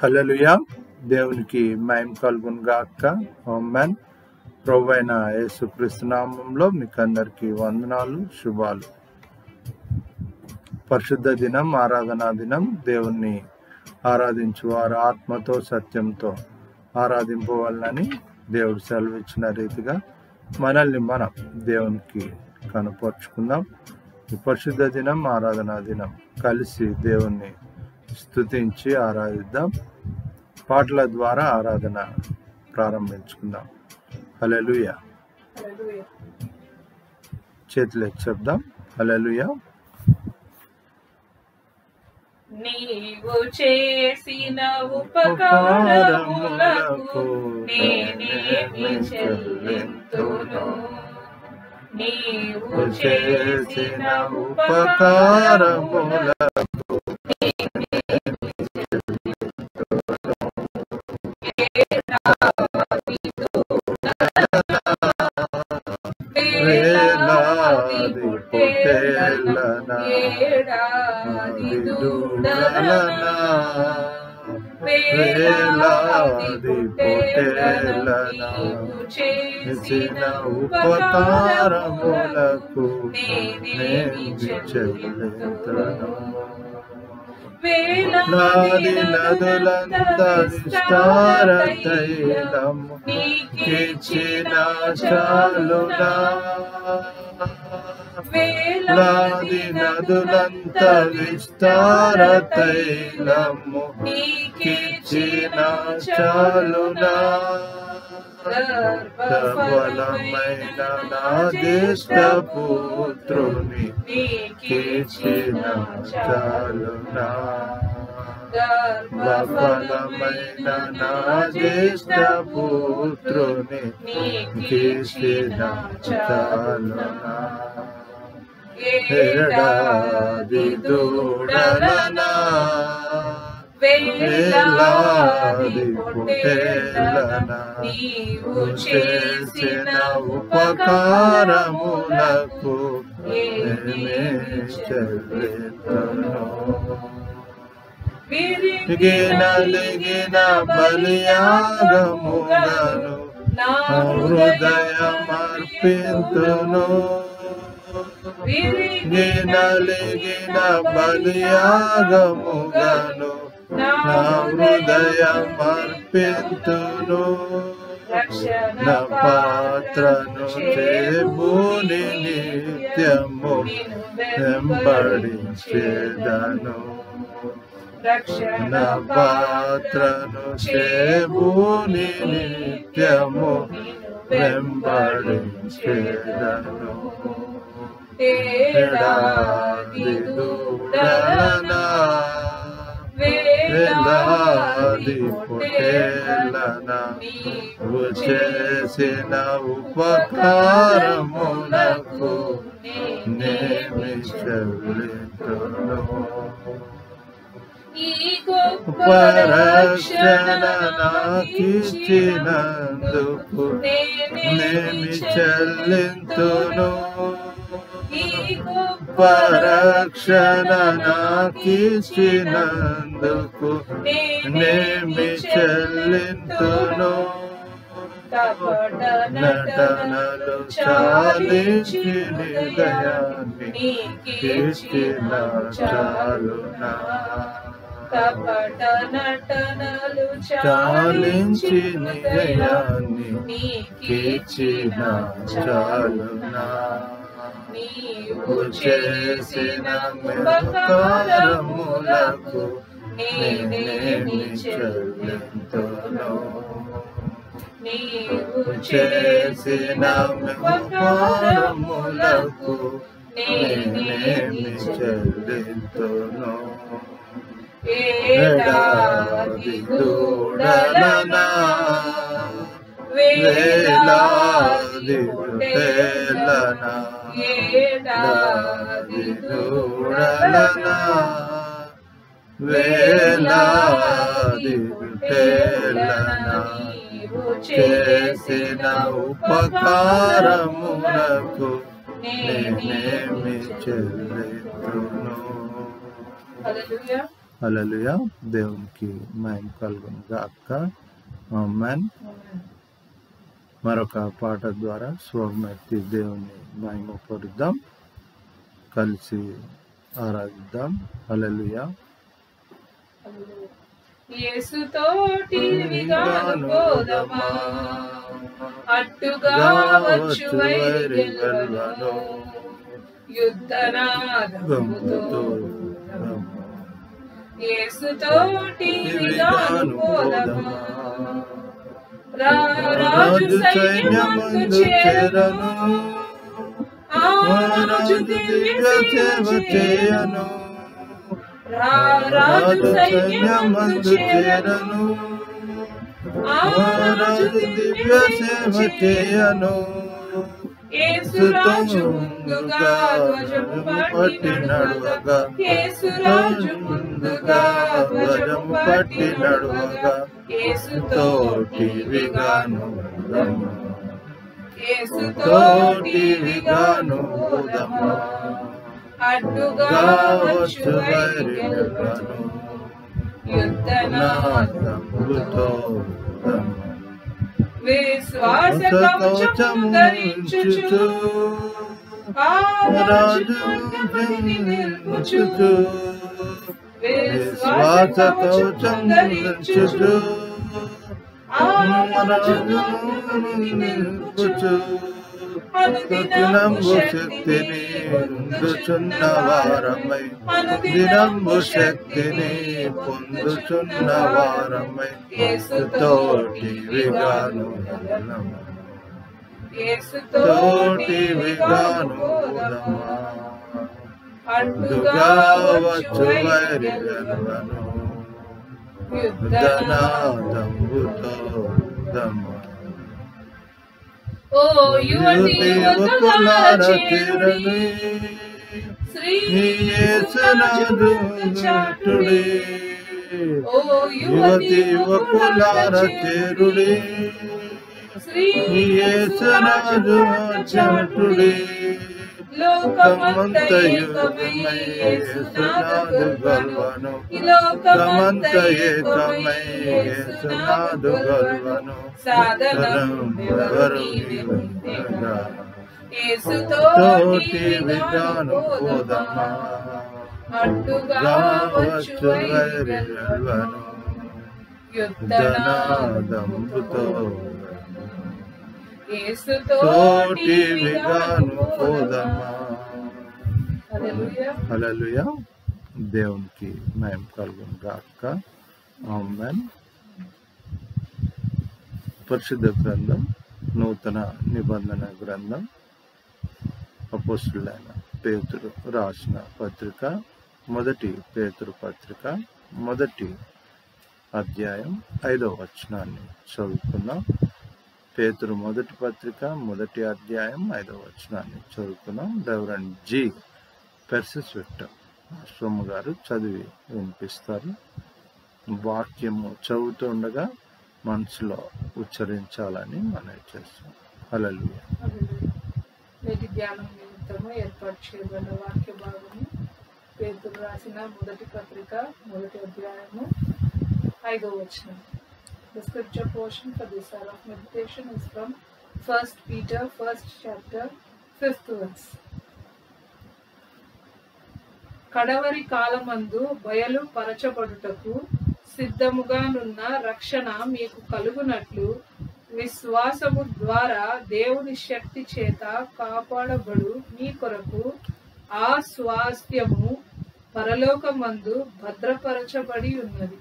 హల్లెలూయా. దేవునికి మహిమ కలుగును గాక. ఆమేన్. ప్రభువైన యేసుక్రీస్తు నామములో మీకు అందరికీ వందనాలు, శుభాలు. పరిశుద్ధ దినం, ఆరాధనా దినం. దేవుణ్ణి ఆరాధించువారు ఆత్మతో సత్యంతో ఆరాధింపవాలని దేవుడు సెలవిచ్చిన రీతిగా మనల్ని మనం దేవునికి కనపరుచుకుందాం. ఈ పరిశుద్ధ దినం, ఆరాధనా దినం కలిసి దేవుణ్ణి స్తుతించి ఆరాధిద్దాం. పాటల ద్వారా ఆరాధన ప్రారంభించుకుందాం. హల్లెలూయా. చేతులెత్తి చెప్దాం. హల్లెలూయా. నీవు చేసిన ఉపకారములకు నేనేమి చెల్లింతును. నీవు చేసిన ఉపకారములకు చేసిన ఉపకారములకు నేనేమి చెల్లింతును. నాది నదులంత విస్తార తైలము నీకిచ్చిన చాలునా. నాది నదులంత విస్తార తైలము నీకిచ్చిన చాలునా. బలమైన నా జ్యేష్ఠ పుత్రుని నీకిచ్చిన చాలునా. బలమైన నా జ్యేష్ఠ పుత్రుని నీకిచ్చిన చాలునా. ఏడాది దూడలనా వేలాది పొట్టేలనా నీవు చేసిన ఉపకారములకు నేనేమి చెల్లింతును. నలిగిన బలియాగములను నా హృదయమర్పింతును. నలిగిన బలియాగములను నా హృదయమర్పింతును. నా పాత్రను చేబూని నిత్యము వెంబడించేదను. నా పాత్రను చేబూని నిత్యము వెంబడించేదను. ఏడాది దూడలనా వేలాది పొట్టేలనా నీవు చేసిన ఉపకారములకు నేనేమి చెల్లింతును. గొప్ప రక్షణ నాకిచ్చినందుకు నేనేమి చెల్లింతును. గొప్ప రక్షణ నాకిచ్చినందుకు నేనేమి చెల్లింతును. నటనలు చాలించి హృదయాన్ని నీకిచ్చిన చాలునా. కపట నటనలు చాలించి హృదయాన్ని నీకిచ్చిన చాలునా. నీవు చేసిన ఉపకారములకు నేనేమి చెల్లింతును. నీవు చేసిన ఉపకారములకు నేనేమి చెల్లింతును. ఏడాది దూడలనా వేలాది పొట్టేలనా ఏడాది దూడలనా వేలాది పొట్టేలనా చేసిన ఉపకారములకు నేనేమి చెల్లింతును. హల్లెలూయా. హల్లెలూయా. దేవునికి మహిమ కలుగును గాక. ఆమేన్. మరొక పాట ద్వారా స్వరమెత్తి దేవుని మహిమపరుద్దాం, కలిసి ఆరాధిద్దాం. హల్లెలూయా. యేసుతోటి విగాను పోదమా, అట్టుగా వచ్చు వైరి గెలవను, యుద్ధనాదముతో యేసుతోటి విగాను పోదమా, రాజు సైన్యమందు చేరను, ఆ రాజు దివ్య సేవ చేయను, రాజు సైన్యమందు చేరను, ఆ రాజు దివ్య సేవ చేయను, యేసురాజు ముందుగా ధ్వజము పట్టి నడువగా, యేసురాజు ముందుగా ధ్వజము పట్టి నడువగా, యేసుతోటి విగాను పోదమా, యేసుతోటి విగాను పోదమా, అడ్డుగా వచ్చు వైరి గెలవను, యుద్ధనాదముతో విశ్వాస కవచము ధరించుచు, ఆ రాజు దుర్గముని నిలుపుచు, విశ్వాస కవచము ధరించుచు, ఆ రాజు దుర్గముని నిలుపుచు, అనుదినము శక్తిని పొందుచున్న వారమై, అనుదినము శక్తిని పొందుచున్న వారమై, యేసుతోటి విగాను పోదమా, యేసుతోటి విగాను పోదమా, అడ్డుగా వచ్చు వైరి గెలవను, యుద్ధనాదముతో పోదమా. ఓ యువకులార చేరుడి, శ్రీ యేసునాథు చాటుడి, ఓ యువకులార చేరుడి, శ్రీ యేసునాథు చాటుడి, లోకమంతయు యేసునాథు గల్వను, లోకమంతయేకమై యేసునాథు గల్వను, సాధనం ఎవరు నీవెగా, యేసుతోటి విగాను పోదమా, అడ్డుగా వచ్చు వైరి గెలవను, యుద్ధనాదముతో యేసుతోటి విగాను పోదమా. హల్లెలూయా. దేవునికి మహిమ కలుగును గాక. ఆమేన్. పరిశుద్ధ గ్రంథం, నూతన నిబంధన గ్రంథం, అపోస్తలుడైన పేతురు రాసిన పత్రిక, మొదటి పేతురు పత్రిక, మొదటి అధ్యాయం 5వ వచనాన్ని చదువుకుందాం. పేతురు మొదటి పత్రిక, మొదటి అధ్యాయం 5వ వచనాన్ని చదువుకుందాం. Reverend G Persis Victor Somu గారు చదివి వినిపిస్తారు. వాక్యము చదువుతుండగా మనసులో ఉచ్చరించాలని మనం చేస్తాం. హల్లెలూయా. నేటి ధ్యానం నిమిత్తము ఏర్పాటు చేయబడిన వాక్య భాగము పేతురు రాసిన మొదటి పత్రిక, మొదటి అధ్యాయము 5వ వచనం. The scripture portion for this hour of meditation is from 1 Peter 1st chapter 5th verse. కడవరి కాలమందు బయలు పరచబడుటకు సిద్ధముగానున్న రక్షణ మీకు కలుగునట్లు విశ్వాసము ద్వారా దేవుని శక్తి చేత కాపాడబడు మీ కొరకు ఆ స్వాస్థ్యము పరలోకమందు భద్రపరచబడి ఉన్నది.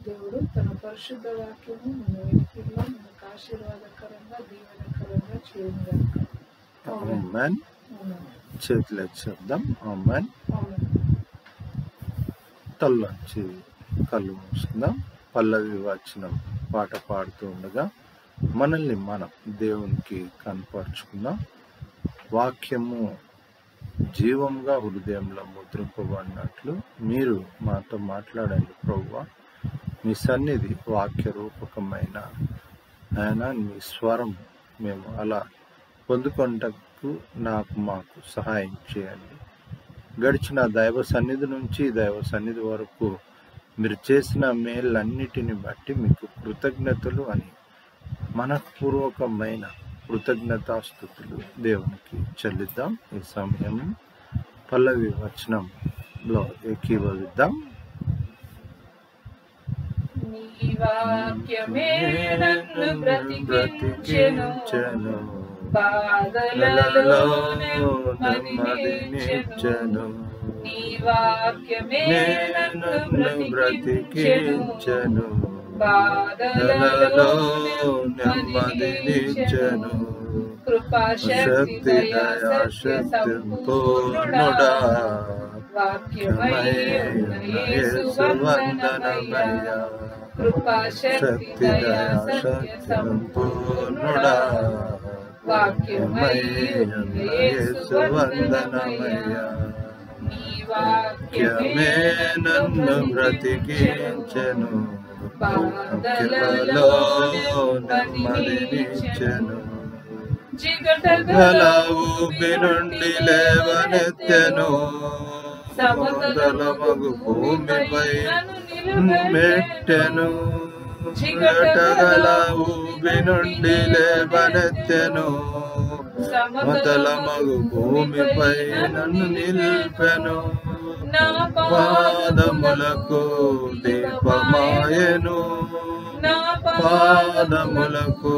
దేవుడు తన పరిశుద్ధ వాక్యము మన వెనుకల్లో మనకు ఆశీర్వాదకరంగా దీవెనకరంగా చేయనుగాక. ఆమేన్. చేతులు ఎత్తుదాం. ఆమేన్. తల్లోంచి కళ్ళు మూసుకుందాం. పల్లవి వచనం పాట పాడుతూ ఉండగా మనల్ని మనం దేవునికి కనపరుచుకుందాం. వాక్యము జీవంగా హృదయంలో ముద్రింపబడినట్లు మీరు మాతో మాట్లాడండి ప్రభువా. మీ సన్నిధి వాక్య రూపకమైన ఆయన మీ స్వరం మేము అలా పొందుకొనటకు మాకు సహాయం చేయండి. గడిచిన దైవ సన్నిధి నుంచి దైవ సన్నిధి వరకు మీరు చేసిన మేలన్నిటిని బట్టి మీకు కృతజ్ఞతలు అని మనఃపూర్వకమైన కృతజ్ఞతాస్తుతులు దేవునికి చెల్లిద్దాం. ఈ సమయం పల్లవి వచనంలో ఏకీభవిద్దాం. నీ వాక్యమే నన్ను బ్రతికించెను, బాధలలో నెమ్మదినిచ్చెను. నీ వాక్యమే నన్ను బ్రతికించెను, బాధలలో నెమ్మదినిచ్చెను. కృపాశక్తి దయా శక్తి పూర్ణుడా, వాక్యమై యేసు వందనమయ్యా. కృపాశక్తి దయా శక్తి సంపూర్ణుడా, వాక్యమై యేసు వందనమయ్యా. నీ వాక్యమే నన్ను బ్రతికించెను, బాధలలో నెమ్మదినిచ్చెను. జిగటగల ఊబి నుండి లేవనెత్తెను, సమతలమగు భూమిపై మెట్టెను. జిగటగల ఊబి నుండి లేవనెత్తెను, సమతలమగు భూమిపై నన్ను నిల్పెను. పాదములకు దీపమాయెను, పాదములకు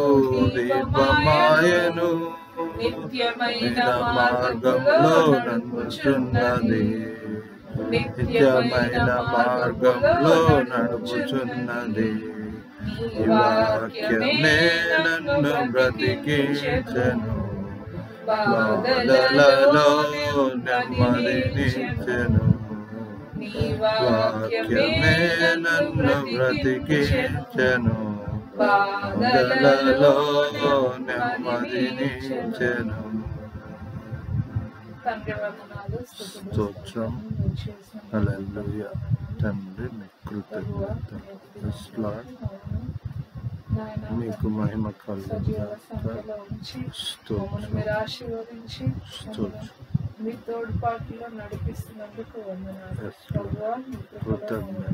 దీపమాయెను. నిత్యమైన మార్గంలో నడుపుచున్నది, నిత్యమైన మార్గంలో నడుపుచున్నది. ఈ వాక్యమే నన్ను బ్రతికించెను, బాధలలో నెమ్మదినిచ్చెను. వాక్యమే నన్ను బ్రతికించెను, బాధలలో నెమ్మదినిచ్చెను. స్తోత్రం. హల్లెలూయా. తండ్రి మీకు కృతజ్ఞత, మీకు మహిమ ఆశీర్వదించి మీ తోడ్పాటులో నడిపిస్తున్నందుకు వందనాలు ప్రభువా.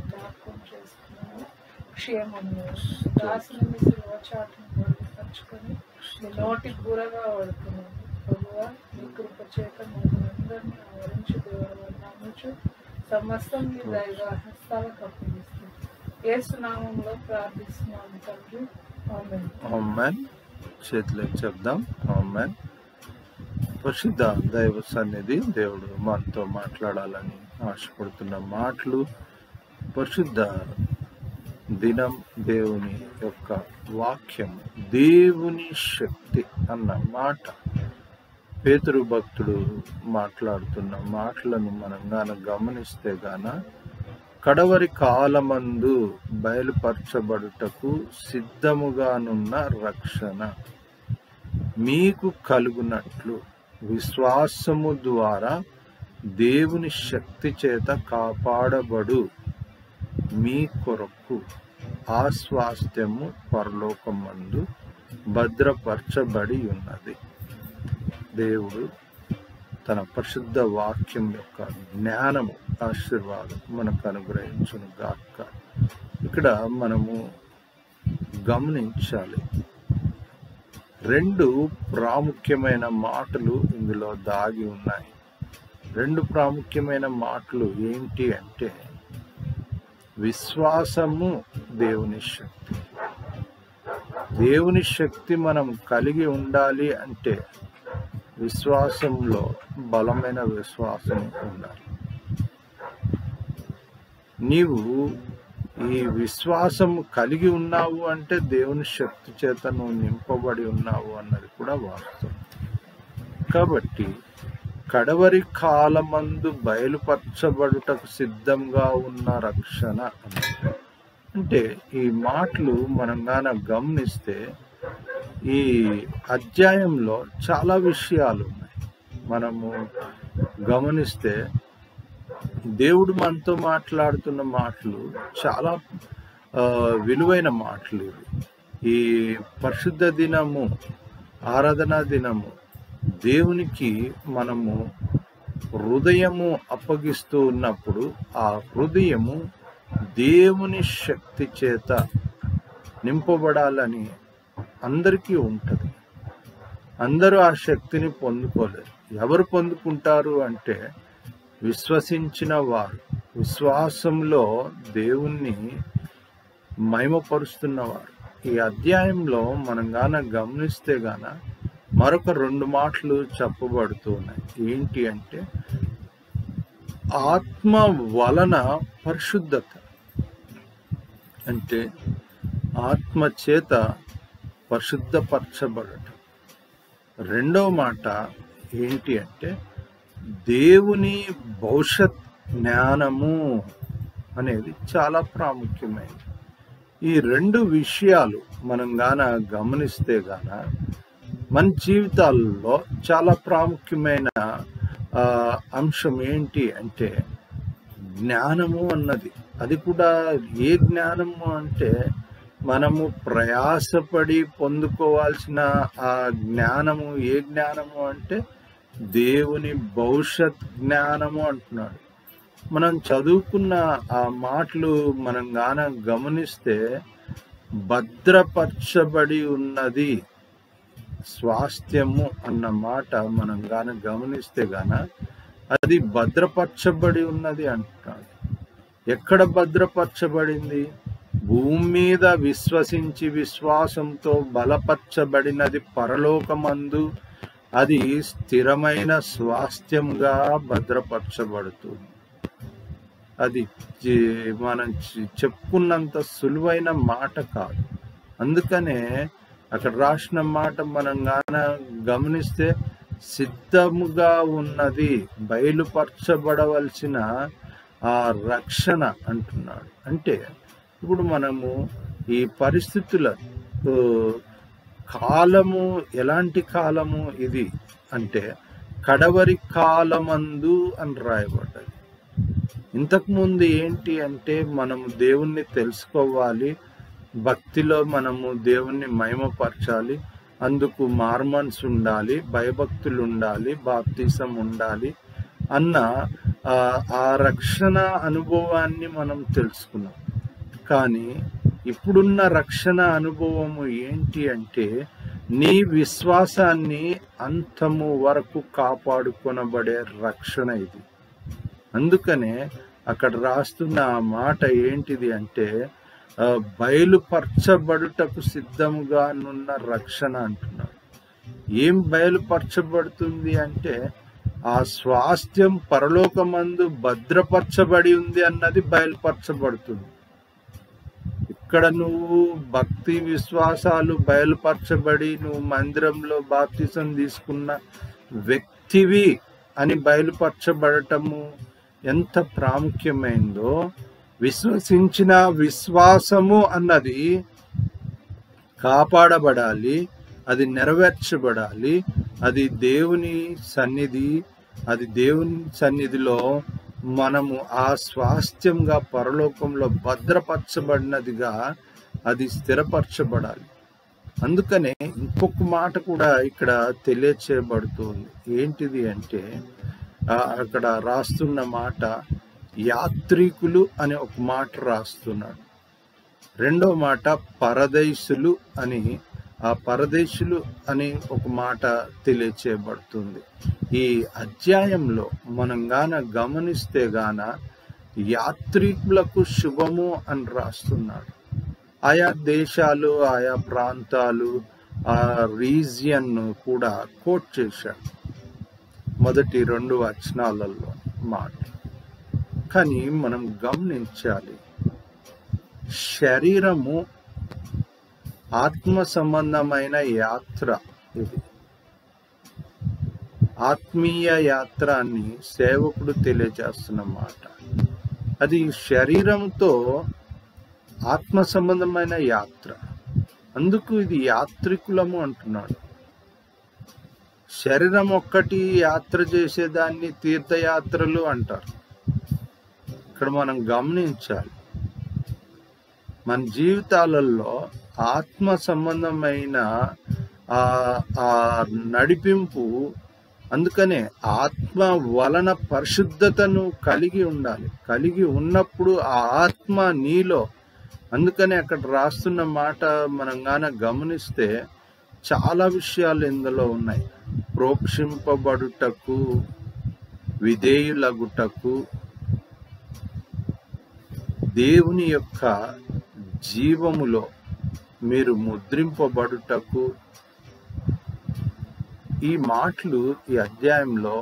జ్ఞాపకం చేసుకున్నాను, క్షేమము దాసిన మీ శిల్వచాటును బలపరుచుకొని మీ నోటి కూరగా వాడుతున్నాను ప్రభువా. మీ కృప చేత మమ్మల్ని అందరినీ ఆవరించి దేవుడు నమ్ముచు సమస్తం మీ దైవ హస్తాలకు అప్పగిస్తుంది. యేసు నామములో ప్రార్థిస్తున్నాను తండ్రి, ఆమేన్. ఆమేన్. చేతులకు చెప్దాం. ఆమేన్. పరిశుద్ధ దైవ సన్నిధి దేవుడు మనతో మాట్లాడాలని ఆశపడుతున్న మాటలు, పరిశుద్ధ దినం దేవుని యొక్క వాక్యం, దేవుని శక్తి అన్న మాట, పేతురు భక్తుడు మాట్లాడుతున్న మాటలను మనం గాన గమనిస్తే గాన కడవరి కాలమందు బయలుపరచబడుటకు సిద్ధముగానున్న రక్షణ మీకు కలుగునట్లు విశ్వాసము ద్వారా దేవుని శక్తి చేత కాపాడబడు మీ కొరకు ఆ స్వాస్థ్యము పరలోకమందు భద్రపరచబడి ఉన్నది. దేవుడు తన పరిశుద్ధ వాక్యం యొక్క జ్ఞానము, ఆశీర్వాదం మనకు అనుగ్రహించును గాక. ఇక్కడ మనము గమనించాలి, రెండు ప్రాముఖ్యమైన మాటలు ఇందులో దాగి ఉన్నాయి. రెండు ప్రాముఖ్యమైన మాటలు ఏంటి అంటే, విశ్వాసము, దేవుని శక్తి. దేవుని శక్తి మనం కలిగి ఉండాలి అంటే విశ్వాసంలో బలమైన విశ్వాసం ఉండాలి. నీవు ఈ విశ్వాసం కలిగి ఉన్నావు అంటే దేవుని శక్తి చేత నువ్వు నింపబడి ఉన్నావు అన్నది కూడా వాస్తవం. కాబట్టి కడవరి కాలమందు బయలుపరచబడుటకు సిద్ధంగా ఉన్న రక్షణ అంటే ఈ మాటలు మనం గాన గమనిస్తే ఈ అధ్యాయంలో చాలా విషయాలు ఉన్నాయి. మనము గమనిస్తే దేవుడు మనతో మాట్లాడుతున్న మాటలు చాలా విలువైన మాటలు ఇవి. ఈ పరిశుద్ధ దినము, ఆరాధనా దినము దేవునికి మనము హృదయము అప్పగిస్తూ ఉన్నప్పుడు ఆ హృదయము దేవుని శక్తి చేత నింపబడాలని అందరికీ ఉంటుంది. అందరూ ఆ శక్తిని పొందుకోలేరు. ఎవరు పొందుకుంటారు అంటే విశ్వసించిన వారు, విశ్వాసంలో దేవుణ్ణి మహిమపరుస్తున్నవారు. ఈ అధ్యాయంలో మనం గాన గమనిస్తే గాన మరొక 2 మాటలు చెప్పబడుతూ ఉన్నాయి. ఏంటి అంటే ఆత్మ వలన పరిశుద్ధత, అంటే ఆత్మ చేత పరిశుద్ధపరచబడటం. రెండవ మాట ఏంటి అంటే దేవుని భవిష్యత్ జ్ఞానము అనేది చాలా ప్రాముఖ్యమైనది. ఈ 2 విషయాలు మనం గాన గమనిస్తే గాన మన జీవితాల్లో చాలా ప్రాముఖ్యమైన అంశం ఏంటి అంటే జ్ఞానము అన్నది. అది కూడా ఏ జ్ఞానము అంటే మనము ప్రయాసపడి పొందుకోవాల్సిన ఆ జ్ఞానము. ఏ జ్ఞానము అంటే దేవుని భవిష్యత్ జ్ఞానము అంటున్నాడు. మనం చదువుకున్న ఆ మాటలు మనం గాన గమనిస్తే భద్రపరచబడి ఉన్నది స్వాస్థ్యము అన్న మాట మనం గాన గమనిస్తే గాన అది భద్రపరచబడి ఉన్నది అంటున్నాడు. ఎక్కడ భద్రపరచబడింది? భూమి మీద విశ్వసించి విశ్వాసంతో బలపరచబడినది పరలోకమందు. అది స్థిరమైన స్వాస్థ్యంగా భద్రపరచబడుతుంది. అది మనం చెప్పుకున్నంత సులువైన మాట కాదు. అందుకనే అక్కడ రాసిన మాట మనం గాన గమనిస్తే సిద్ధముగా ఉన్నది, బయలుపరచబడవలసిన ఆ రక్షణ అంటున్నాడు. అంటే ఇప్పుడు మనము ఈ పరిస్థితుల కాలము ఎలాంటి కాలము ఇది అంటే కడవరి కాలమందు అని రాయబడ్డది. ఇంతకుముందు ఏంటి అంటే మనము దేవుణ్ణి తెలుసుకోవాలి, భక్తిలో మనము దేవుణ్ణి మహిమపరచాలి, అందుకు మార్మన్స్ ఉండాలి, భయభక్తులు ఉండాలి, బాప్తిసం ఉండాలి అన్న ఆ రక్షణ అనుభవాన్ని మనం తెలుసుకున్నాం. కానీ ఇప్పుడున్న రక్షణ అనుభవము ఏంటి అంటే నీ విశ్వాసాన్ని అంతము వరకు కాపాడుకొనబడే రక్షణ ఇది. అందుకనే అక్కడ రాస్తున్న ఆ మాట ఏంటిది అంటే బయలుపరచబడుటకు సిద్ధముగా నున్న రక్షణ అంటున్నాడు. ఏం బయలుపరచబడుతుంది అంటే ఆ స్వాస్థ్యం పరలోకమందు భద్రపరచబడి ఉంది అన్నది బయలుపరచబడుతుంది. ఇక్కడ నువ్వు భక్తి విశ్వాసాలు బయలుపరచబడి నువ్వు మందిరంలో బాప్తిసం తీసుకున్న వ్యక్తివి అని బయలుపరచబడటము ఎంత ప్రాముఖ్యమైందో, విశ్వసించిన విశ్వాసము అన్నది కాపాడబడాలి, అది నెరవేర్చబడాలి. అది దేవుని సన్నిధి, అది దేవుని సన్నిధిలో మనము ఆ స్వాస్థ్యంగా పరలోకంలో భద్రపరచబడినదిగా అది స్థిరపరచబడాలి. అందుకనే ఇంకొక మాట కూడా ఇక్కడ తెలియచేయబడుతుంది. ఏంటిది అంటే అక్కడ రాస్తున్న మాట యాత్రికులు అనే ఒక మాట రాస్తున్నాడు. రెండో మాట పరదేశులు అని, ఆ పరదేశులు అని ఒక మాట తెలియచేయబడుతుంది. ఈ అధ్యాయంలో మనం గాన గమనిస్తే గాన యాత్రికులకు శుభము అని రాస్తున్నాడు. ఆయా దేశాలు, ఆయా ప్రాంతాలు, ఆ రీజియన్ కూడా కోట్ చేశాడు మొదటి 2 వచనాలలో మాట. కానీ మనం గమనించాలి, శరీరము ఆత్మ సంబంధమైన యాత్ర. ఇది ఆత్మీయ యాత్ర అని సేవకుడు తెలియజేస్తున్న మాట. అది శరీరంతో ఆత్మ సంబంధమైన యాత్ర. అందుకు ఇది యాత్రికులము అంటున్నాడు. శరీరం ఒక్కటి యాత్ర చేసేదాన్ని తీర్థయాత్రలు అంటారు. ఇక్కడ మనం గమనించాలి, మన జీవితాలలో ఆత్మ సంబంధమైన ఆ నడిపింపు అందుకనే ఆత్మ వలన పరిశుద్ధతను కలిగి ఉండాలి. కలిగి ఉన్నప్పుడు ఆ ఆత్మ నీలో, అందుకనే అక్కడ రాస్తున్న మాట మనం గాన గమనిస్తే చాలా విషయాలు ఇందులో ఉన్నాయి. ప్రోక్షింపబడుటకు, విధేయులగుటకు, దేవుని యొక్క జీవములో మీరు ముద్రింపబడుటకు, ఈ మాటలు ఈ అధ్యాయంలో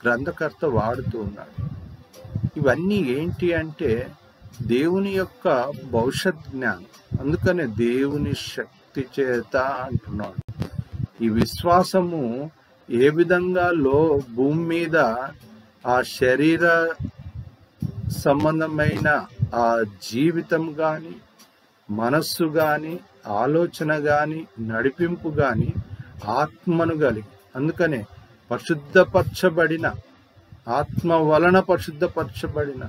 గ్రంథకర్త వాడుతూ ఉన్నాడు. ఇవన్నీ ఏంటి అంటే దేవుని యొక్క భవిష్యత్ జ్ఞానం. అందుకనే దేవుని శక్తి చేత అంటున్నాడు. ఈ విశ్వాసము ఏ విధంగా భూమి మీద ఆ శరీర సంబంధమైన ఆ జీవితం కానీ, మనస్సు కానీ, ఆలోచన కానీ, నడిపింపు కానీ ఆత్మను కలిగి, అందుకనే పరిశుద్ధపరచబడిన ఆత్మ వలన పరిశుద్ధపరచబడిన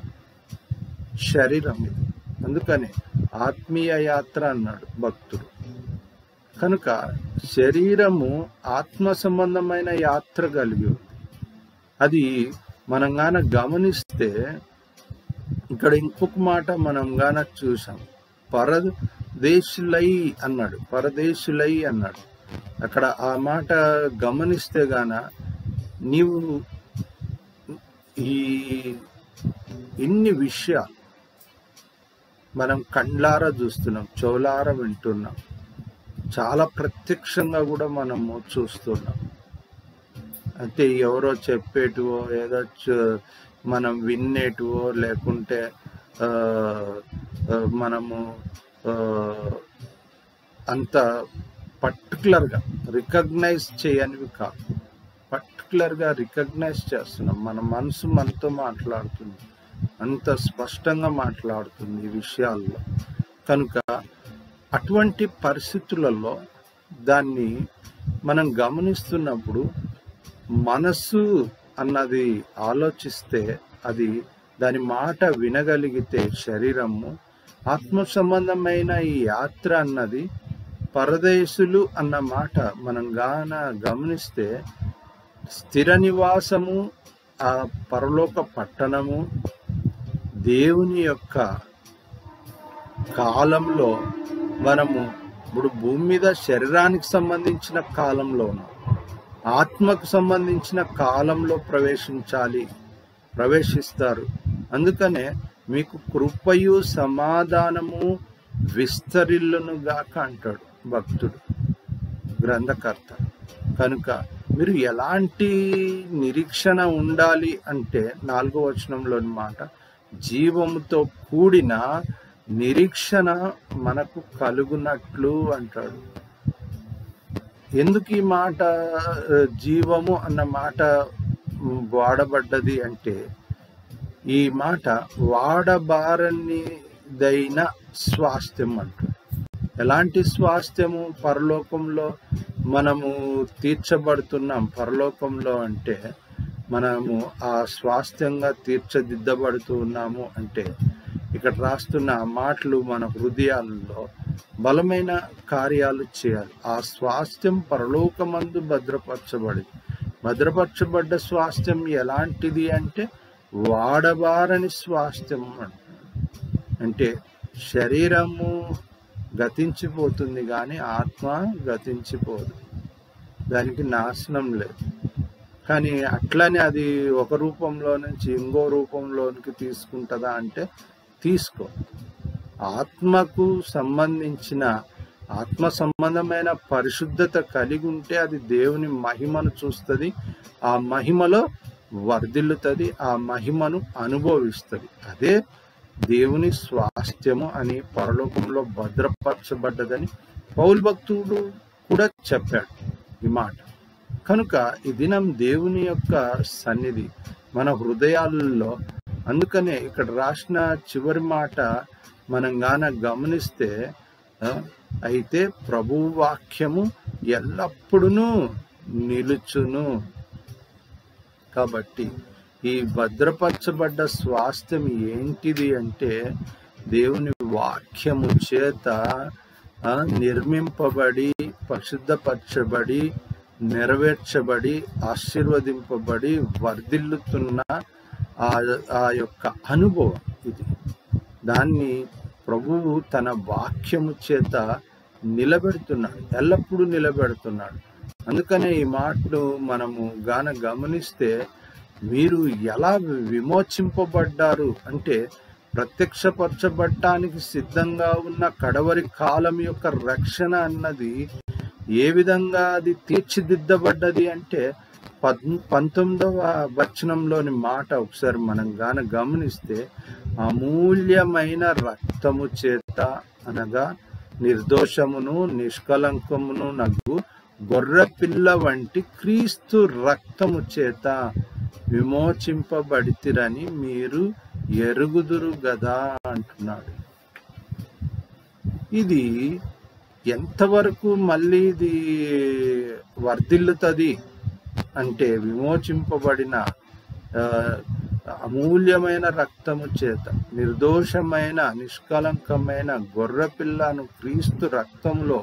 శరీరం ఇది. అందుకనే ఆత్మీయ యాత్ర అన్నాడు భక్తుడు. కనుక శరీరము ఆత్మ సంబంధమైన యాత్ర కలిగి ఉంది. అది మనం గాన గమనిస్తే ఇక్కడ ఇంకొక మాట మనం గాన చూసాం. పరదేశులై అన్నాడు, పరదేశులై అన్నాడు. అక్కడ ఆ మాట గమనిస్తే గాన నీవు ఇన్ని విషయాలు మనం కండ్లారా చూస్తున్నాం, చెవులారా వింటున్నాం, చాలా ప్రత్యక్షంగా కూడా మనము చూస్తున్నాం. అంటే ఎవరో చెప్పేటివో, ఏదో మనం వినేటివో, లేకుంటే మనము అంత పర్టికులర్గా రికగ్నైజ్ చేయనివి కాదు. పర్టికులర్గా రికగ్నైజ్ చేస్తున్నాం. మన మనసు మనతో మాట్లాడుతుంది, అంత స్పష్టంగా మాట్లాడుతుంది ఈ విషయాల్లో. కనుక అటువంటి పరిస్థితులలో దాన్ని మనం గమనిస్తున్నప్పుడు మనసు అన్నది ఆలోచిస్తే, అది దాని మాట వినగలిగితే శరీరము, ఆత్మ సంబంధమైన ఈ యాత్ర అన్నది పరదేశులు అన్న మాట మనం గమనిస్తే స్థిర నివాసము, ఆ పరలోక పట్టణము, దేవుని యొక్క కాలంలో మనము ఇప్పుడు భూమి మీద శరీరానికి సంబంధించిన కాలంలో ఉన్నాం, ఆత్మకు సంబంధించిన కాలంలో ప్రవేశిస్తారు. అందుకనే మీకు కృపయు సమాధానము విస్తరిల్లునుగాక అంటాడు భక్తుడు, గ్రంథకర్త. కనుక మీరు ఎలాంటి నిరీక్షణ ఉండాలి అంటే 4వ వచనంలోని మాట, జీవముతో కూడిన నిరీక్షణ మనకు కలుగునట్లు అంటాడు. ఎందుకు ఈ మాట జీవము అన్న మాట వాడబడ్డది అంటే, ఈ మాట వాడబారనిదైన స్వాస్థ్యం అంటాడు. ఎలాంటి స్వాస్థ్యము? పరలోకంలో మనము తీర్చబడుతున్నాం. పరలోకంలో అంటే మనము ఆ స్వాస్థ్యంగా తీర్చిదిద్దబడుతూ ఉన్నాము అంటే, ఇక్కడ రాస్తున్న మాటలు మన హృదయాలలో బలమైన కార్యాలు చేయాలి. ఆ స్వాస్థ్యం పరలోకమందు భద్రపరచబడ్డ స్వాస్థ్యం ఎలాంటిది అంటే వాడబారని స్వాస్థ్యం అంటే శరీరము గతించిపోతుంది కానీ ఆత్మ గతించిపోదు, దానికి నాశనం లేదు. కానీ అట్లనే అది ఒక రూపంలో నుంచి ఇంకో రూపంలోనికి తీసుకుంటుందా అంటే తీసుకో. ఆత్మకు సంబంధించిన ఆత్మ సంబంధమైన పరిశుద్ధత కలిగి ఉంటే అది దేవుని మహిమను చూస్తుంది, ఆ మహిమలో వర్ధిల్లుతుంది, ఆ మహిమను అనుభవిస్తుంది. అదే దేవుని స్వాస్థ్యము అని పరలోకంలో భద్రపరచబడ్డదని పౌలు భక్తుడు కూడా చెప్పాడు ఈ మాట. కనుక ఈ దినం దేవుని యొక్క సన్నిధి మన హృదయాలలో. అందుకనే ఇక్కడ రాసిన చివరి మాట మనం గమనిస్తే, అయితే ప్రభు వాక్యము ఎల్లప్పుడూ నిలుచును. కాబట్టి ఈ భద్రపరచబడ్డ స్వాస్థ్యం ఏంటిది అంటే దేవుని వాక్యము చేత నిర్మింపబడి పరిశుద్ధపరచబడి నెరవేర్చబడి ఆశీర్వదింపబడి వర్ధిల్లుతున్న ఆ యొక్క అనుభవం ఇది. దాన్ని ప్రభువు తన వాక్యము చేత నిలబెడుతున్నాడు, ఎల్లప్పుడూ నిలబెడుతున్నాడు. అందుకనే ఈ మాటలు మనము గమనిస్తే, మీరు ఎలా విమోచింపబడ్డారు అంటే, ప్రత్యక్షపరచబడటానికి సిద్ధంగా ఉన్న కడవరి కాలం యొక్క రక్షణ అన్నది ఏ విధంగా అది తీర్చిదిద్దబడ్డది అంటే 19వ వచనంలోని మాట ఒకసారి మనం గమనిస్తే, అమూల్యమైన రక్తము చేత అనగా నిర్దోషమును నిష్కలంకమును నగు గొర్రెపిల్ల వంటి క్రీస్తు రక్తము చేత విమోచింపబడితిరని మీరు ఎరుగుదురు గదా అంటున్నాడు. ఇది ఎంతవరకు మళ్ళీ ఇది వర్ధిల్లుతుంది అంటే, విమోచింపబడిన అమూల్యమైన రక్తము చేత నిర్దోషమైన నిష్కలంకమైన గొర్రెపిల్లను క్రీస్తు రక్తంలో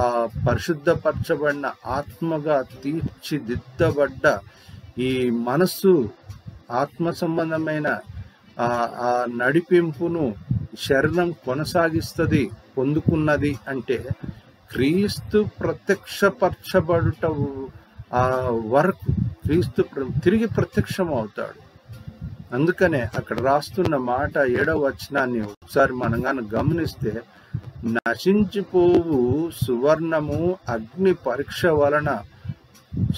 ఆ పరిశుద్ధపరచబడిన ఆత్మగా తీర్చిదిద్దబడ్డ ఈ మనస్సు ఆత్మ సంబంధమైన ఆ నడిపింపును శరీరం కొనసాగిస్తుంది, పొందుకున్నది అంటే క్రీస్తు ప్రత్యక్షపరచబడుట వరకు క్రీస్తు తిరిగి ప్రత్యక్షం అవుతాడు. అందుకనే అక్కడ రాస్తున్న మాట 7వ వచనాన్ని ఒకసారి మనం గమనిస్తే, నశించిపోవు సువర్ణము అగ్ని పరీక్ష వలన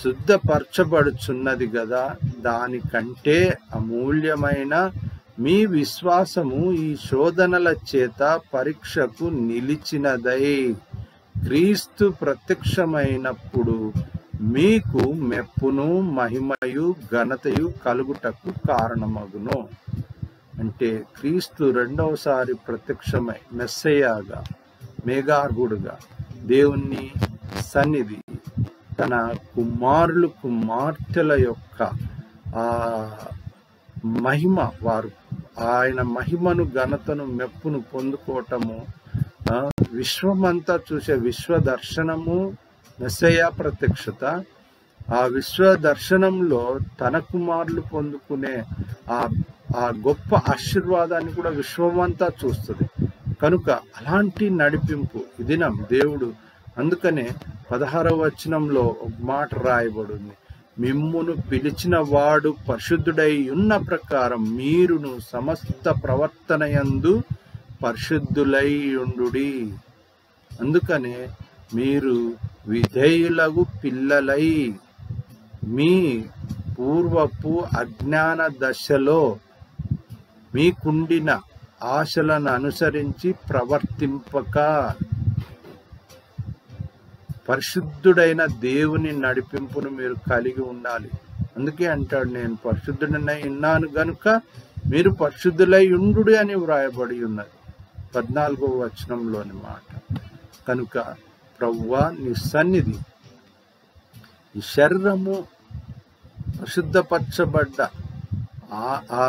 శుద్ధపరచబడుచున్నది కదా, దానికంటే అమూల్యమైన మీ విశ్వాసము ఈ శోధనల చేత పరీక్షకు నిలిచినదై క్రీస్తు ప్రత్యక్షమైనప్పుడు మీకు మెప్పును మహిమయు ఘనతయు కలుగుటకు కారణమగును. అంటే క్రీస్తు రెండవసారి ప్రత్యక్షమై మెస్సయ్యగా మేఘార్హుడుగా దేవుని సన్నిధి తన కుమారులు కుమార్తెల యొక్క ఆ మహిమ, వారు ఆయన మహిమను ఘనతను మెప్పును పొందుకోవటము, విశ్వమంతా చూసే విశ్వ దర్శనము మెస్సయ్య ప్రత్యక్షత. ఆ విశ్వ దర్శనంలో తన కుమారులు పొందుకునే ఆ గొప్ప ఆశీర్వాదాన్ని కూడా విశ్వమంతా చూస్తుంది. కనుక అలాంటి నడిపింపు ఇది దేవుడు. అందుకనే 16వ వచనంలో ఒక మాట రాయబడింది, మిమ్మును పిలిచిన వాడు పరిశుద్ధుడై ఉన్న ప్రకారం మీరును సమస్త ప్రవర్తనయందు పరిశుద్ధులై ఉండుడి. అందుకనే మీరు విధేయులగు పిల్లలై మీ పూర్వపు అజ్ఞాన దశలో మీకుండిన ఆశలను అనుసరించి ప్రవర్తింపక పరిశుద్ధుడైన దేవుని నడిపింపును మీరు కలిగి ఉండాలి. అందుకే అంటాడు, నేను పరిశుద్ధుడనై ఉన్నాను గనుక మీరు పరిశుద్ధులై ఉండుడి అని వ్రాయబడి ఉన్నది 14వ వచనంలోని మాట. కనుక ప్రభువా నీ సన్నిధి, ఈ శరీరము పరిశుద్ధపరచబడ్డ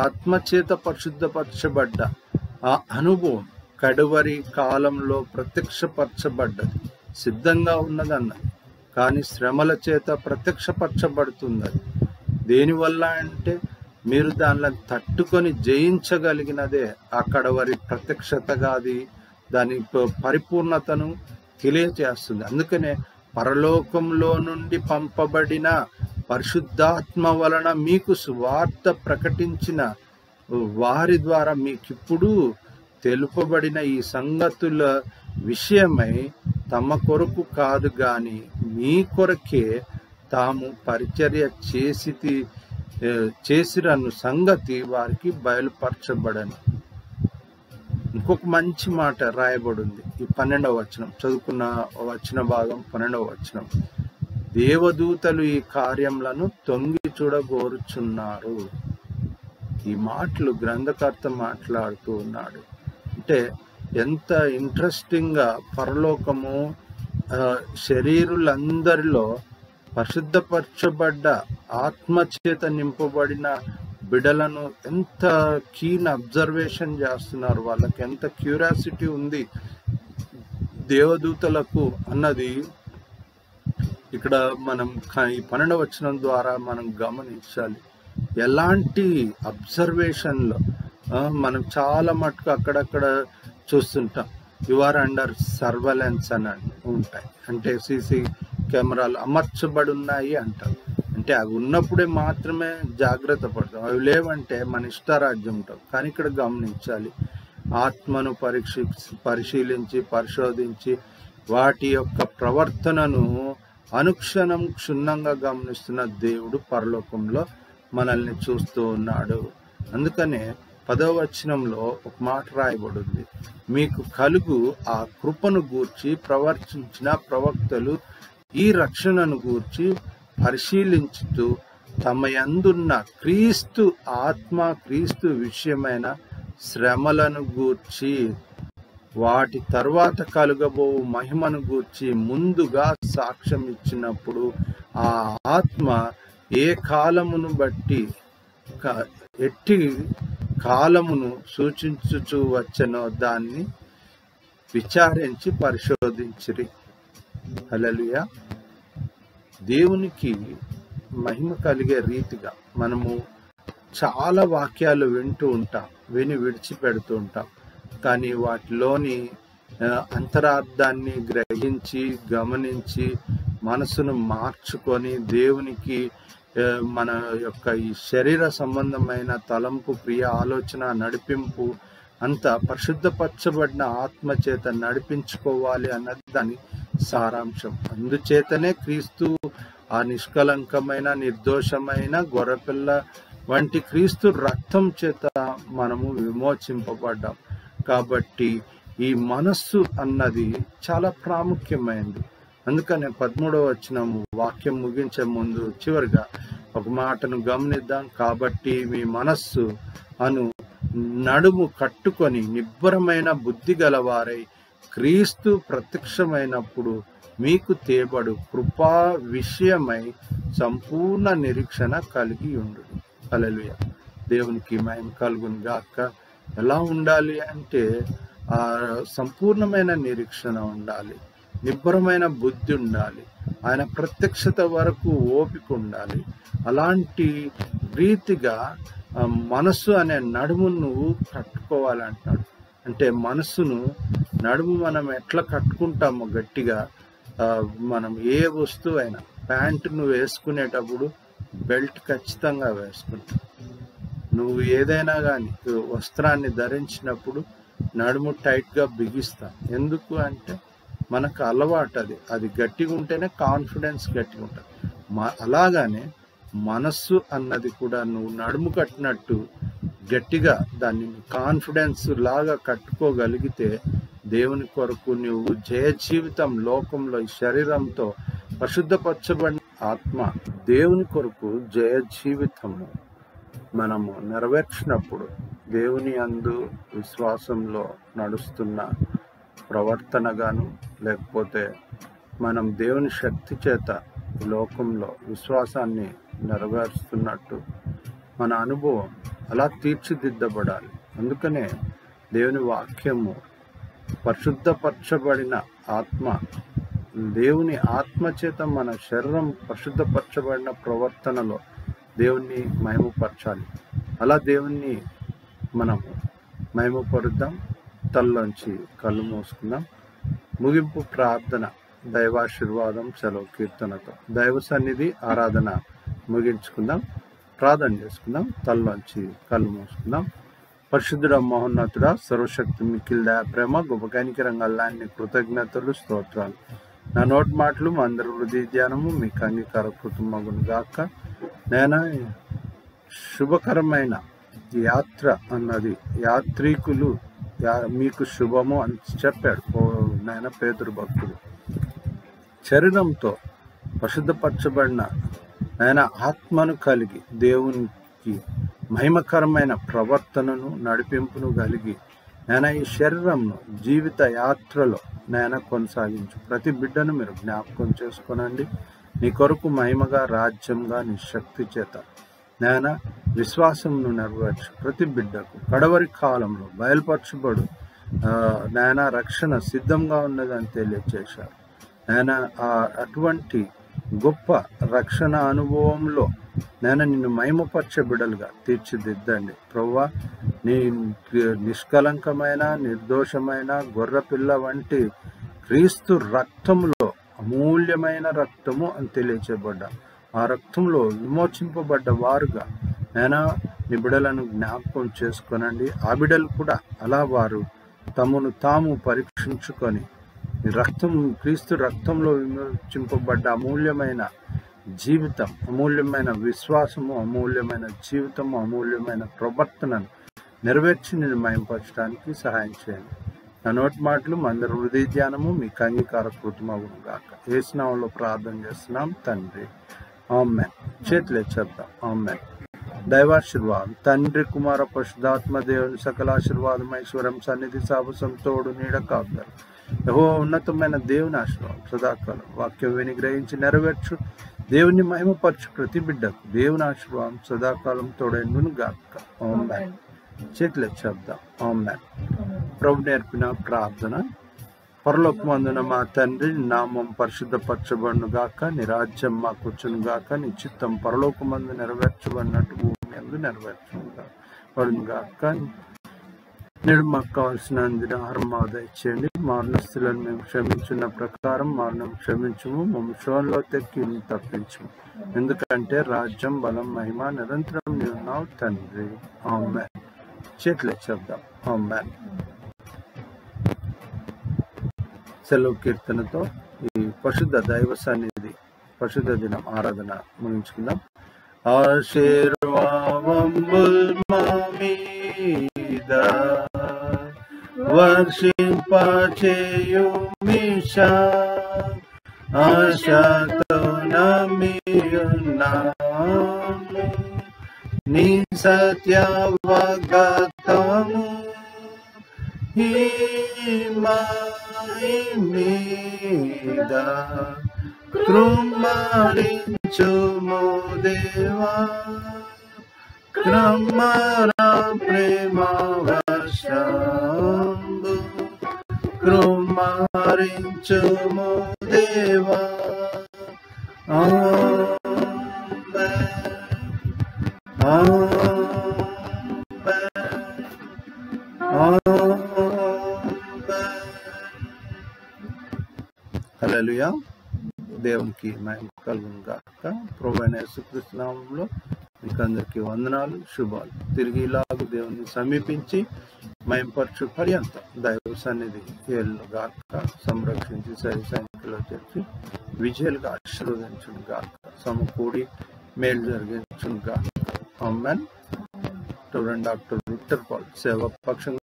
ఆత్మచేత పరిశుద్ధపరచబడ్డ ఆ అనుభవం కడవరి కాలంలో ప్రత్యక్షపరచబడ్డది, సిద్ధంగా ఉన్నదన్నది. కానీ శ్రమల చేత ప్రత్యక్షపరచబడుతున్నది. దేనివల్ల అంటే మీరు దానిని తట్టుకొని జయించగలిగినదే ఆ కడవరి ప్రత్యక్షతగా అది దాని పరిపూర్ణతను తెలియజేస్తుంది. అందుకనే పరలోకంలో నుండి పంపబడిన పరిశుద్ధాత్మ వలన మీకు సువార్త ప్రకటించిన వారి ద్వారా మీకిప్పుడు తెలుపబడిన ఈ సంగతుల విషయమై తమ కొరకు కాదు గాని మీ కొరకే తాము పరిచర్య చేసిరను సంగతి వారికి బయలుపరచబడను. ఇంకొక మంచి మాట రాయబడి ఉంది ఈ 12వ వచనం, చదువుకున్న వచన భాగం 12వ వచనం, దేవదూతలు ఈ కార్యములను తొంగి చూడగోరుచున్నారు. ఈ మాటలు గ్రంథకర్త మాట్లాడుతూ ఉన్నాడు. అంటే ఎంత ఇంట్రెస్టింగ్గా పరలోకము శరీరులందరిలో పరిశుద్ధపరచబడ్డ ఆత్మచేత నింపబడిన బిడలను ఎంత కీన్ అబ్జర్వేషన్ చేస్తున్నారు, వాళ్ళకి ఎంత క్యూరియాసిటీ ఉంది దేవదూతలకు అన్నది ఇక్కడ మనం ఈ 12వ వచనం ద్వారా మనం గమనించాలి. ఎలాంటి అబ్జర్వేషన్లో మనం చాలా మటుకు అక్కడక్కడ చూస్తుంటాం. యు ఆర్ అండర్ సర్వలెన్స్ అని ఉంటాయి. అంటే సీసీ కెమెరాలు అమర్చబడి ఉన్నాయి అంటారు. అంటే అవి ఉన్నప్పుడే మాత్రమే జాగ్రత్త పడతాం. అవి లేవంటే మన ఇష్టారాజ్యం ఉంటాం. కానీ ఇక్కడ గమనించాలి, ఆత్మను పరిశీలించి పరిశోధించి వాటి యొక్క ప్రవర్తనను అనుక్షణం క్షుణ్ణంగా గమనిస్తున్న దేవుడు పరలోకంలో మనల్ని చూస్తూ ఉన్నాడు. అందుకనే 10వ వచనంలో ఒక మాట రాయబడింది, మీకు కలుగు ఆ కృపను గూర్చి ప్రవర్తించిన ప్రవక్తలు ఈ రక్షణను గూర్చి పరిశీలించుతూ తమ యందున్న క్రీస్తు ఆత్మ క్రీస్తు విషయమైన శ్రమలను గూర్చి వాటి తర్వాత కలుగబో మహిమను గూర్చి ముందుగా సాక్ష్యం ఇచ్చినప్పుడు ఆ ఆత్మ ఏ కాలమును బట్టి ఎట్టి కాలమును సూచించుచూ వచ్చనో దాన్ని విచారించి పరిశోధించిరి. హల్లెలూయా. దేవునికి మహిమ కలిగే రీతిగా మనము చాలా వాక్యాలు వింటూ ఉంటాం, విడిచిపెడుతూ ఉంటాం. కానీ వాటిలోని అంతరార్థాన్ని గ్రహించి గమనించి మనసును మార్చుకొని దేవునికి మన యొక్క ఈ శరీర సంబంధమైన తలంపు, క్రియ, ఆలోచన, నడిపింపు అంతా పరిశుద్ధపరచబడిన ఆత్మ చేత నడిపించుకోవాలి అన్నది దాని సారాంశం. అందుచేతనే క్రీస్తు ఆ నిష్కలంకమైన నిర్దోషమైన గొర్రెపిల్ల వంటి క్రీస్తు రక్తం చేత మనము విమోచింపబడ్డాం. కాబట్టి ఈ మనస్సు అన్నది చాలా ప్రాముఖ్యమైనది. అందుకనే 13వ వచనం వాక్యం ముగించే ముందు చివరిగా ఒక మాటను గమనిద్దాం. కాబట్టి మీ మనస్సు అను నడుము కట్టుకొని నిబ్బరమైన బుద్ధి గలవారై క్రీస్తు ప్రత్యక్షమైనప్పుడు మీకు తేబడు కృపా విషయమై సంపూర్ణ నిరీక్షణ కలిగి ఉండు. హల్లెలూయా. దేవునికి మహిమ కలుగును గాక. ఎలా ఉండాలి అంటే ఆ సంపూర్ణమైన నిరీక్షణ ఉండాలి, నిబ్బరమైన బుద్ధి ఉండాలి, ఆయన ప్రత్యక్షత వరకు ఓపిక ఉండాలి. అలాంటి రీతిగా మనస్సు అనే నడుమును నువ్వు కట్టుకోవాలంటున్నాడు. అంటే మనస్సును నడుము మనం ఎట్లా కట్టుకుంటామో గట్టిగా, మనం ఏ వస్తువు అయినా ప్యాంటు నువ్వు వేసుకునేటప్పుడు బెల్ట్ ఖచ్చితంగా వేసుకుంటావు. నువ్వు ఏదైనా కానీ వస్త్రాన్ని ధరించినప్పుడు నడుము టైట్గా బిగిస్తాం. ఎందుకు అంటే మనకు అలవాటు, అది గట్టిగా ఉంటేనే కాన్ఫిడెన్స్ గట్టిగా ఉంటుంది. అలాగానే మనస్సు అన్నది కూడా నువ్వు నడుము కట్టినట్టు గట్టిగా దాన్ని కాన్ఫిడెన్స్ లాగా కట్టుకోగలిగితే దేవుని కొరకు నువ్వు జయ జీవితం లోకంలో ఈ శరీరంతో పరిశుద్ధపరచబడిన ఆత్మ దేవుని కొరకు జయ జీవితము మనము నెరవేర్చినప్పుడు దేవుని యందు విశ్వాసంలో నడుస్తున్న ప్రవర్తనగాను, లేకపోతే మనం దేవుని శక్తి చేత లోకంలో విశ్వాసాన్ని నెరవేరుస్తున్నట్టు మన అనుభవం అలా తీర్చిదిద్దబడాలి. అందుకనే దేవుని వాక్యము పరిశుద్ధపరచబడిన ఆత్మ, దేవుని ఆత్మ చేత మన శరీరం పరిశుద్ధపరచబడిన ప్రవర్తనలో దేవుణ్ణి మహిమపరచాలి. అలా దేవుణ్ణి మనము మహిమపరుద్దాం. తల్లోంచి కళ్ళు మూసుకుందాం. ముగింపు ప్రార్థన, దైవాశీర్వాదం, సెలవు కీర్తనతో దైవ సన్నిధి ఆరాధన ముగించుకుందాం. ప్రార్థన చేసుకుందాం. తల్లోంచి కళ్ళు మూసుకుందాం. పరిశుద్ధుడ, మహోన్నతుడ, సర్వశక్తి, మిక్కిలి దయా, ప్రేమ, గొప్ప కనికరంగాన్ని కృతజ్ఞతలు, స్తోత్రాలు. నా నోటి మాటలు మా అందరి హృదయ ధ్యానము మీకు అంగీకారకృతమగును గాక. నేను శుభకరమైన యాత్ర అన్నది యాత్రికులు మీకు శుభము అని చెప్పాడు నాయన పేతురు భక్తుడు. శరీరంతో పరిశుద్ధపరచబడిన నాయన ఆత్మను కలిగి దేవునికి మహిమకరమైన ప్రవర్తనను నడిపింపును కలిగి నాయన ఈ శరీరంను జీవిత యాత్రలో నాయన కొనసాగించు. ప్రతి బిడ్డను మీరు జ్ఞాపకం చేసుకోనండి. నీ కొరకు మహిమగా, రాజ్యంగా, నీ శక్తి చేత నాయన విశ్వాసంను నెరవేర్చు. ప్రతి బిడ్డకు కడవరి కాలంలో బయలుపరచబడు నాయన రక్షణ సిద్ధంగా ఉన్నదని తెలియజేశారు. నాయన అటువంటి గొప్ప రక్షణ అనుభవంలో నేను నిన్ను మహిమపరచే బిడ్డలుగా తీర్చిదిద్దండి ప్రభువా. నీ నిష్కలంకమైన నిర్దోషమైన గొర్రెపిల్ల వంటి క్రీస్తు రక్తంలో అమూల్యమైన రక్తము అని తెలియచేయబడ్డ ఆ రక్తంలో విమోచింపబడ్డ వారుగా నేను నీ బిడ్డలను జ్ఞాపకం చేసుకోనండి. ఆ బిడ్డలు కూడా అలా వారు తమను తాము పరీక్షించుకొని క్రీస్తు రక్తంలో విమోచింపబడ్డ అమూల్యమైన జీవితం, అమూల్యమైన విశ్వాసము, అమూల్యమైన జీవితము, అమూల్యమైన ప్రవర్తనను నెరవేర్చి నేను మయంపరచడానికి సహాయం చేయండి. నా నోటి మాటలు అందరి హృదయ ధ్యానము మీకు అంగీకారకృతమగును గాక. యేసు నామములో ప్రార్థన చేస్తున్నాం తండ్రి, ఆమేన్. చేతులే చెప్దాం, ఆమేన్. దైవాశీర్వాదం తండ్రి కుమార పరిశుద్ధాత్మ దేవుని సకల ఆశీర్వాదం ఐశ్వర్యం సన్నిధి సాహసం తోడు నీడ కాపుదల యెహోవా ఉన్నతమైన దేవుని ఆశీర్వాదం సదాకాలం వాక్యం విని గ్రహించి నెరవేర్చు దేవుని మహిమపరచు ప్రతి బిడ్డకు దేవుని ఆశీర్వాదం సదాకాలం తోడైండును గాక. ఆమేన్. చేతులే చెప్దాం, ఆమేన్. ప్రభు నేర్పిన ప్రార్థన. పరలోకమందున మా తండ్రి నామం పరిశుద్ధపరచబడును గాక, నీ రాజ్యం మాకు వచ్చును గాక, నీ చిత్తం పరలోకమందు నెరవేర్చబడినట్టు భూమి యందు నెరవేర్చును గాక. నేడు మాకు కావాల్సిన ఆహారం దయచేయండి. మరణస్తులను మేము క్షమించిన ప్రకారం మరణం క్షమించము, మమ్మ శోధనలో తెక్కి తప్పించము. ఎందుకంటే రాజ్యం బలం మహిమ నిరంతరం నీవు ఉన్నావు తండ్రి. ఆమేన్. చేతులే చెప్దాం, ఆమేన్. సెలవు కీర్తనతో ఈ పరిశుద్ధ దైవ సన్నిధి పరిశుద్ధ దినం ఆరాధన ముగించుకుందాం. ఆశీర్వాదముల్ మా మీద వర్షింపచేయుమిషా, ఆశతో నమ్మియున్నాము నీ సత్య వాగ్దానము మీద కృమ్మరించుము దేవా, క్రమర ప్రేమ వర్షంబు కృమ్మరించుము దేవా. హల్లెలూయా. దేవునికి మహిమ కలుగును గాక. ప్రభువైన యేసుక్రీస్తు నామములో మీకు అందరికీ వందనాలు, శుభాలు. తిరిగి ఇలాగ దేవుని సమీపించి మహిమపరచు పర్యంతం దైవ సన్నిధి ఏళ్ళు గాక, సంరక్షించి సరి సంఖ్యలో చేర్చి విజయాలుగా ఆశీర్వదించును గాక, సమకూడి మేలు జరిగించును గాక. ఆమేన్. డాక్టర్ విక్టర్ పాల్ సేవా పక్షంగా